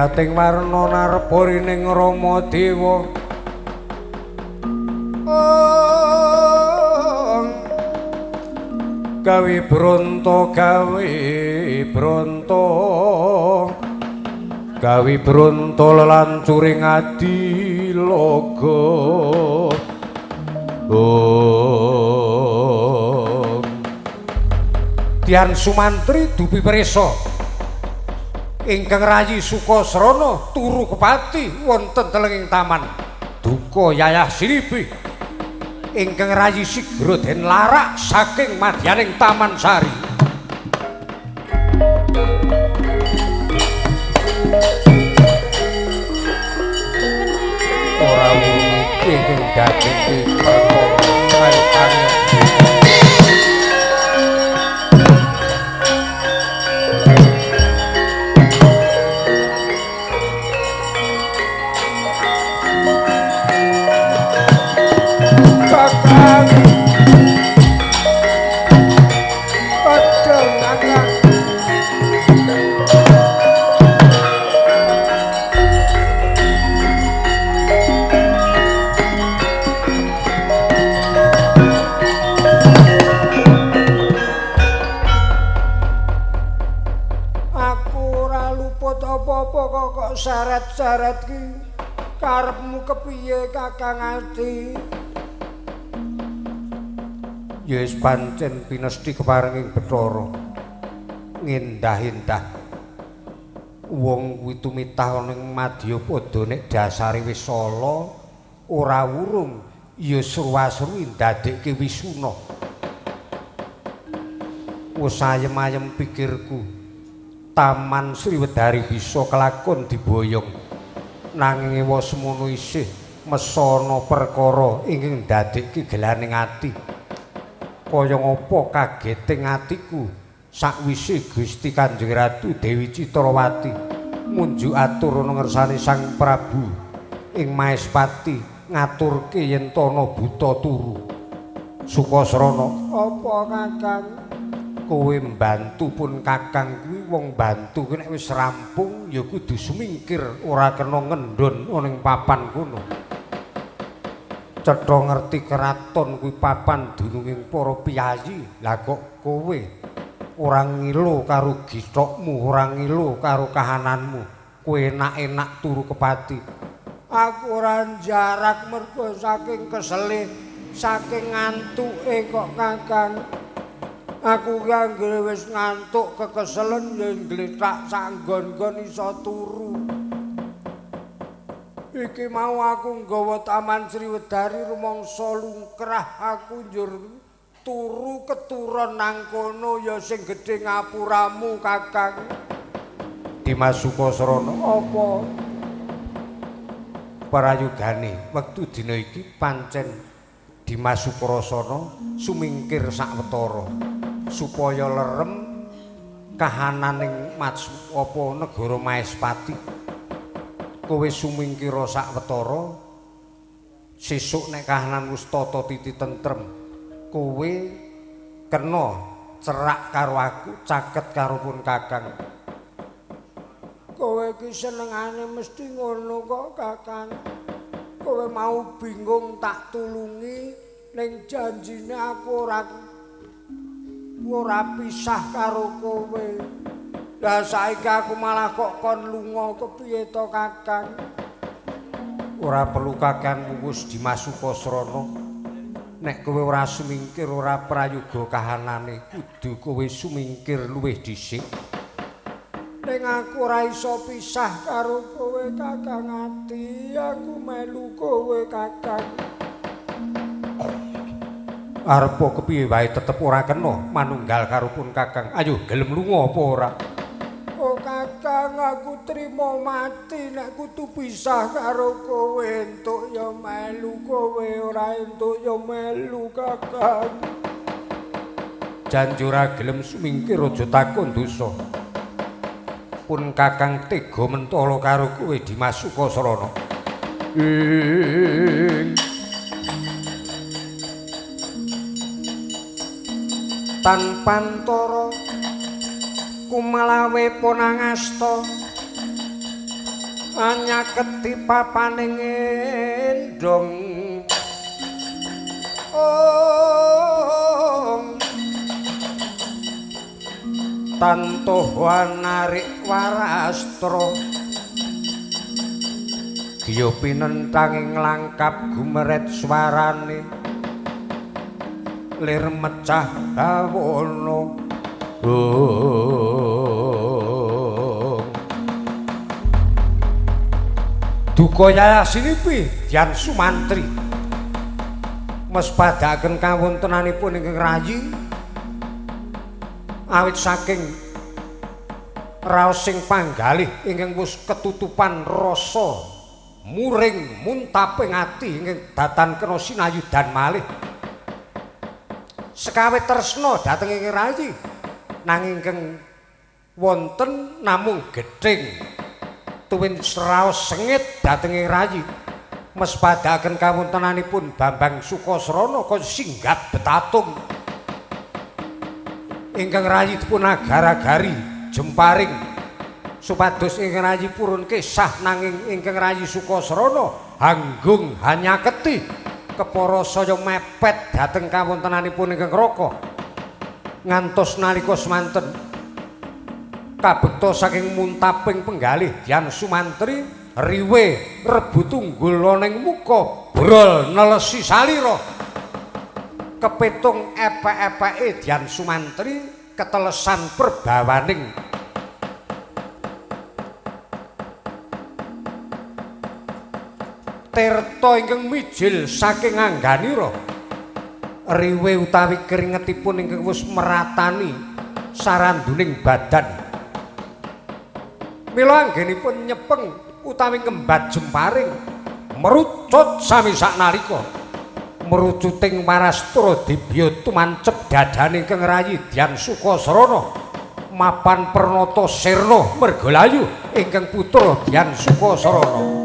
wiyating warna narporining Rama Dewa gawe bronto lelancuring adilaga Dian Sumantri dupi prisa ingkang rayi Sukasrana turu kepati wonten telenging taman duka Yayah Silibi ingkang rayi Sigra den larak saking madyaning Taman Sari ora mungkin ingkang dadi perkara syarat-syarat ki karepmu kepiye Kakang Ati Yes pancen pinesti keparenging Bathara ngendah-endah wong kuwi tumitah ning Madyapada nek dasare wis sala ora wurung ya sruwa-sruwi ndadekke wisuna wis ayem-ayem pikirku Taman Sriwedari bisa kelakon diboyong nanging ewa semono isih mesana perkara ingkang ndadekke gelaning ati kaya ngapa kageting atiku sakwise Gusti Kanjeng Ratu Dewi Citrawati munjuk atur ana ngersane Sang Prabu ing Maespati ngaturke yen Tana Buta turu Sukasrana apa Kakang kowe mbantu pun Kakang kuwi wong bantu kuwi nek wis rampung ya kudu sumingkir ora kena ngendhon ana ing papan kono cetha ngerti keraton kuwi papan dununging para piyayi lah kok kowe ora ngilu karo githokmu ora ngilu karo kahananmu kowe enak-enak turu kepati aku ora jarak mergo saking kesele saking ngantuke kok Kakang aku anggere wis ngantuk kekeselen yen gletak sak nggon-nggon iso turu. Iki mau aku nggawa Taman Sriwedari rumangsa lungkrah aku njur turu keturon nang kono ya sing gedhe ngapuramu Kakang. Dimas Sukasrana apa parayogane wektu dina iki pancen Dimas Sukasrana sumingkir sawetara supaya lerem kahananing apa negara Maespati kowe sumingkira sawetara sesuk nek kahanan wis tata titi tentrem kowe kena cerak karo aku caket karo pun Kakang kowe iki senengane mesti ngono kok Kakang kowe mau bingung tak tulungi ning janjine aku ora pisah karo kowe. Lah saiki aku malah kok kon lunga kepiye to Kakang? Ora perlu Kakang wis Dimas Sukasrana. Nek kowe ora sumingkir ora prayoga kahanane, kudu kowe sumingkir luwih dhisik. Ning aku ora iso pisah karo kowe Kakang Ati, aku melu kowe Kakang. Arep kepiye wae tetep ora kena manunggal karo pun Kakang. Ayo gelem lunga apa ora? Oh Kakang, aku trima mati nek kudu pisah karo kowe. Entuk ya melu kowe, ora entuk ya melu Kakang. Janji ora gelem sumingkir aja takon dosa. Pun Kakang tega mentala karo kowe Dimas Sukasrana. Tanpantara kumalawe ponangasta nyaketi papaning endong tantuh wanarik warastra giya pinentanging langkap gumeret swarane lir mecah dawana duka yayasinipi Dian Sumantri mespadaken kawontenanipun ingkang rayi awit saking raos sing panggalih ingkang wis ketutupan rasa muring muntaping ati ingkang datan kena sinayudan malih sekawe tresna dhateng ingkang rayi nanging ingkang wonten namung gething tuwin raos sengit dhateng ingkang rayi mespadaken kawontenanipun Bambang Sukasrana kon singgat betatung ingkang rayi dipun agar-agari jemparing supados ingkang rayi purun kesah nanging ingkang rayi Sukasrana hanggung hanyaketi kepara saya mepet dhateng kawontenanipun ingkang raka ngantos nalika semanten kabekta saking muntaping penggalih Dian Sumantri riwe rebu tunggul ning muka brol nelesi salira kepitung epek-epeke Dian Sumantri ketelesan perbawaning tirta ingkang mijil saking angganira riwe utawi keringetipun ingkang wis meratani saranduning badan mila anggenipun nyepeng utawi ngembat jemparing merucut sami saknalika merucuting warastra dibya tumancep dadane ingkang rayi Dian Sukasrana mapan pernata sirna mergalayu ingkang putra Dian Sukasrana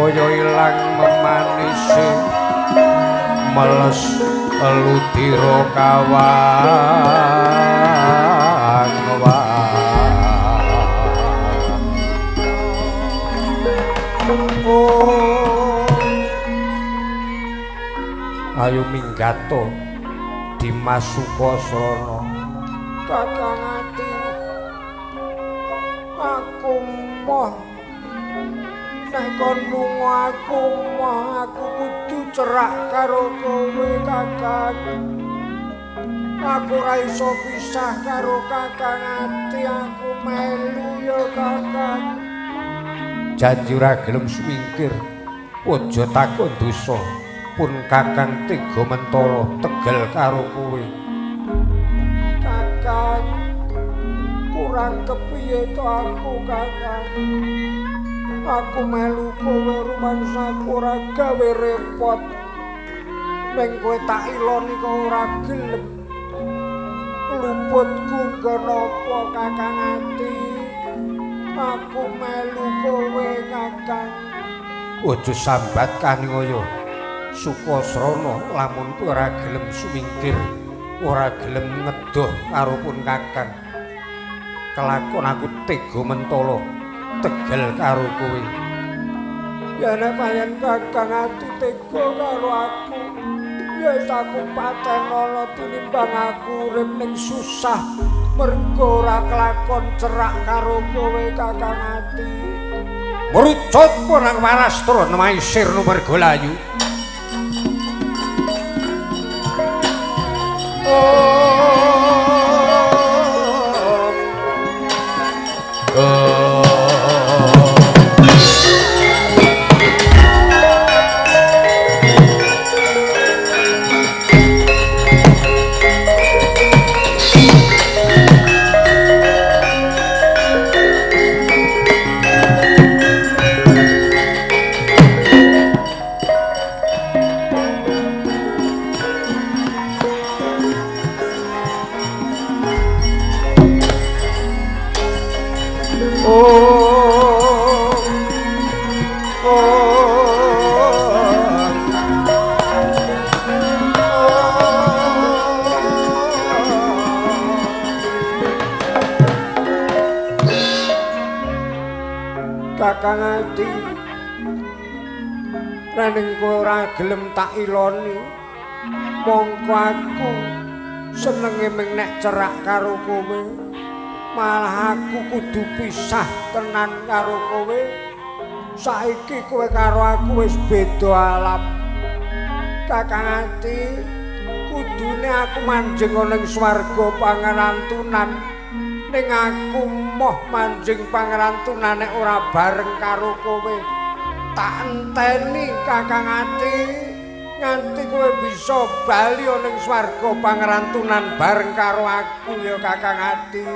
kaya ilang memanisi meles eludira kawan ayo minggato Dimas Sukasrana kakang ati aku moh nek kon lunga aku kudu cerak karo kowe kakang aku ra iso pisah karo kakang ati aku melu ya kakang janji ora gelem sumingkir aja takon dosa pun kakang tega mentala tegel karo kowe kakang kurang kepiye to aku kakang aku melu kowe rumangsaku ora gawe repot ning kowe tak iloni kok ora gelem luputku kenapa kakang ati aku melu kowe kakang aja sambat kaningaya Sukasrana lamun kowe ora gelem sumingkir ora gelem ngedoh karo pun kakang kelakon aku tega mentala tegel karo kowe ya nek payen kakang ati tega karo aku ya aku patenono tinimbang aku urip ning susah mergo ora kelakon cerak karo kowe kakang ati merucut punang warastra nemahi sirna mergalayu Kakang ati rening kowe ora gelem tak iloni mongko aku senenge ming nek cerak karo kowe malah aku kudu pisah tenan karo kowe saiki kowe karo aku wis beda alam Kakang ati kudune aku manjing ana ing swarga pangerantunan ning aku moh manjing pangerantunan nek ora bareng karo kowe tak enteni Kakang ati nganti kowe bisa bali ana ing swarga pangerantunan bareng karo aku ya Kakang ati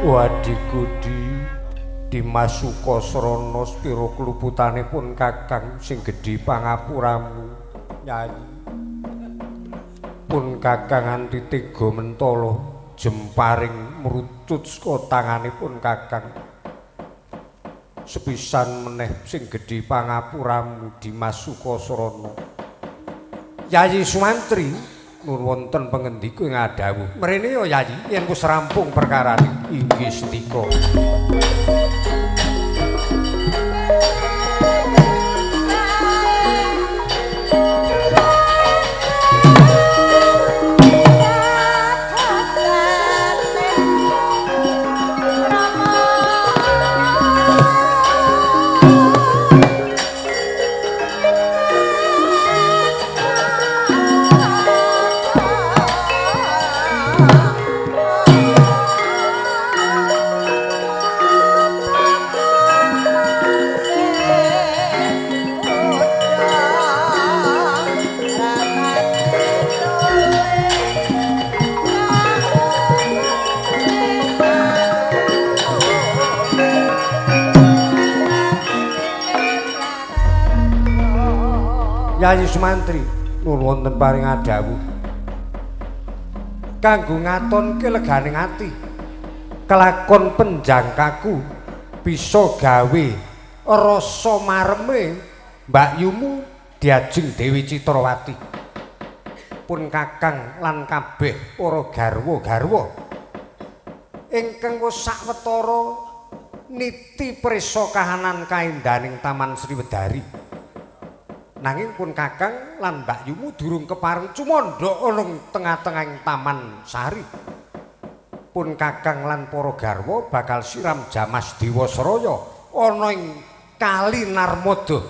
Wadiku Dimas Sukasrana spira kluputanipun Kakang sing gedhi pangapuramu Nyai pun Kakang anti tega mentala jemparing mrucut saka tanganipun Kakang sepisan meneh sing gedhi pangapuramu Dimas Sukasrana Yayi Sumantri nur wonten pangendika ing adhawuh mrene ya Yayi yen wis rampung perkarane inggih sendika Yayi Sumantri nuwun wonten paring adhawuh kanggo ngatonke leganing ati kelakon penjangkaku bisa gawe rasa mareme Mbak Yumu diajeng Dewi Citrawati pun Kakang lan kabeh para garwa-garwa ingkang wis sawetara niti prisa kahanan kaendaning Taman Sriwedari nanging pun Kakang lan Mbak Yumu durung kepareng cumandha ana tengah-tengahing Taman Sari pun Kakang lan para garwa bakal siram Jamas Dewasraya ana ing Kali Narmada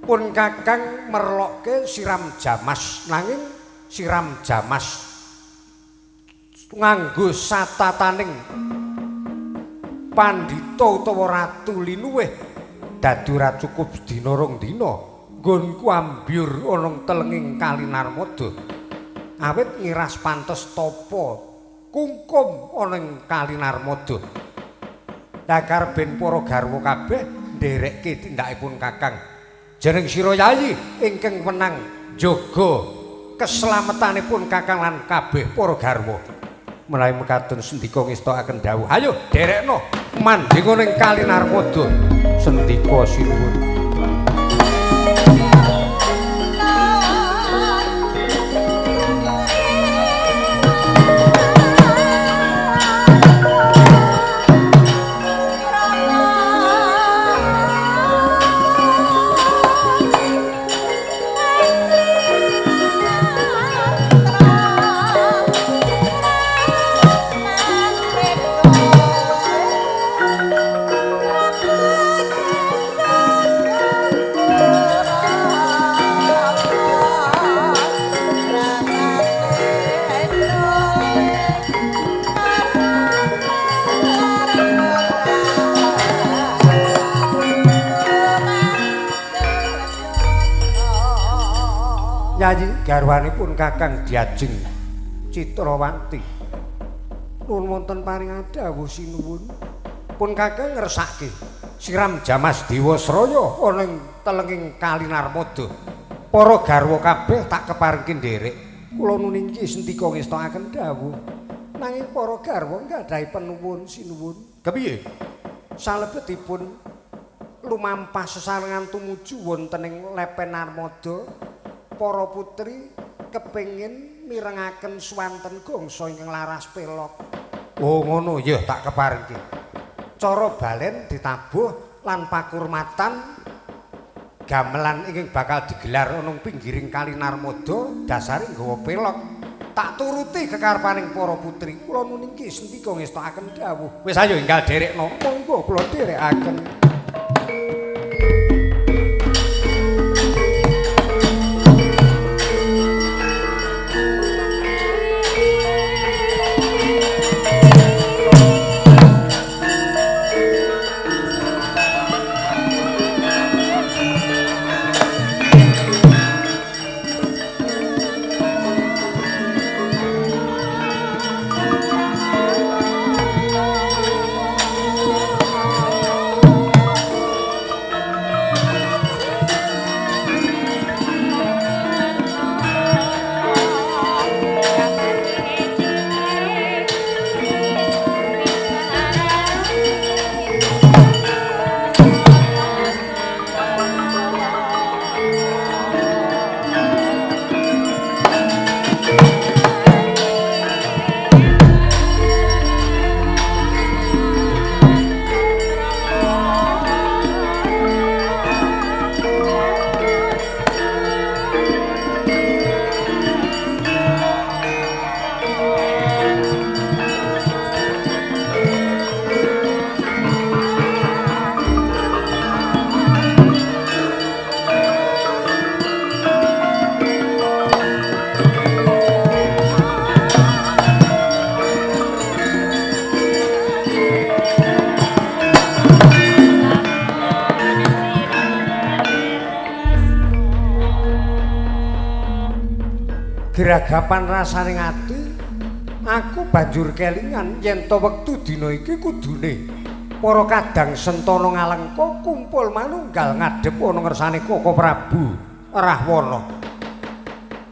pun Kakang merlokke siram Jamas nanging siram Jamas nganggo satataning pandhita utawa ratu linuwih dadi ora cukup dina rong dina nggonku ambyur ana telenging Kali Narmada awit ngiras pantes tapa kungkum ana ing Kali Narmada dakar ben para garwa kabeh nderekke tindakipun Kakang jeneng sira Yayi ingkang menang jaga keselamatanipun Kakang lan kabeh para garwa menawi mekaten sendika ngestakaken dawuh ayo derekno mandheng ning Kali Narmada sendika sinuwun Yayi garwanipun Kakang Diajeng Citrawati. Nuwun wonten paring dawuh sinuwun. Pun Kakang ngersake siram Jamas Dewasraya ana ing telenging Kali Narmada. Para garwa kabeh tak keparingke nderek. Kula nuning iki sendika ngestakaken dawuh. Nanging para garwa nggadahi penuwun sinuwun. Kepiye? Salebetipun lumampah sesarengan tumuju wonten ing Lepen Narmada. Para putri kepengin mirengaken swanten gangsa ingkang laras pelok. Oh ngono ya tak keparingke. Cara balen ditabuh lan pakurmatan gamelan ingkang bakal digelar ana ing pinggiring Kali Narmada dasare nggawa pelok. Tak turuti kekarepaning para putri. Kula nuning iki sendika ngestakaken dawuh. Wis ayo enggal derekno. Monggo kula derekaken. Geragapan rasaning ati aku banjur kelingan yen to wektu dina iki kudune para kadang sentana ngalengka kumpul manunggal ngadhep ana ngersane Koko Prabu Rahwana.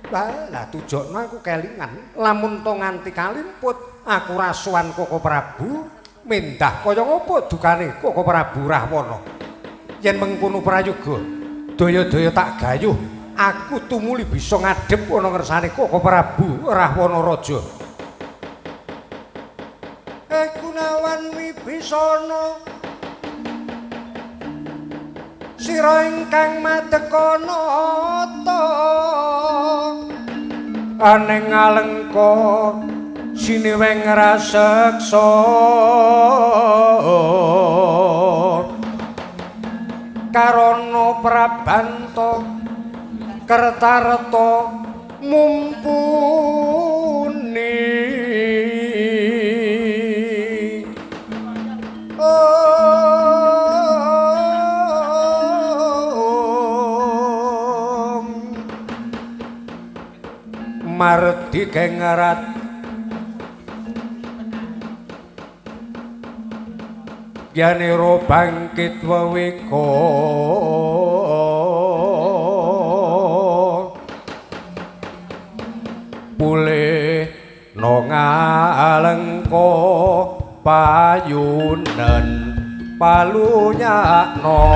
Lah tujokno aku kelingan lamun to nganti kalimput aku rasuhan Koko Prabu mendah kaya ngapa dukane Koko Prabu Rahwana. Yen mengkono prayoga daya-daya tak gayuh aku tumuli bisa ngadhep ana ngersane Koko Prabu Rahwana Raja. Gunawan Wibisana sira ingkang madekanata aning alengka siniweng raseksa karana prabanta Kertarta mumpuni Mardi Kengarat Yaniro bangkit wewiko Pulih no ngalengko payunen palunyakno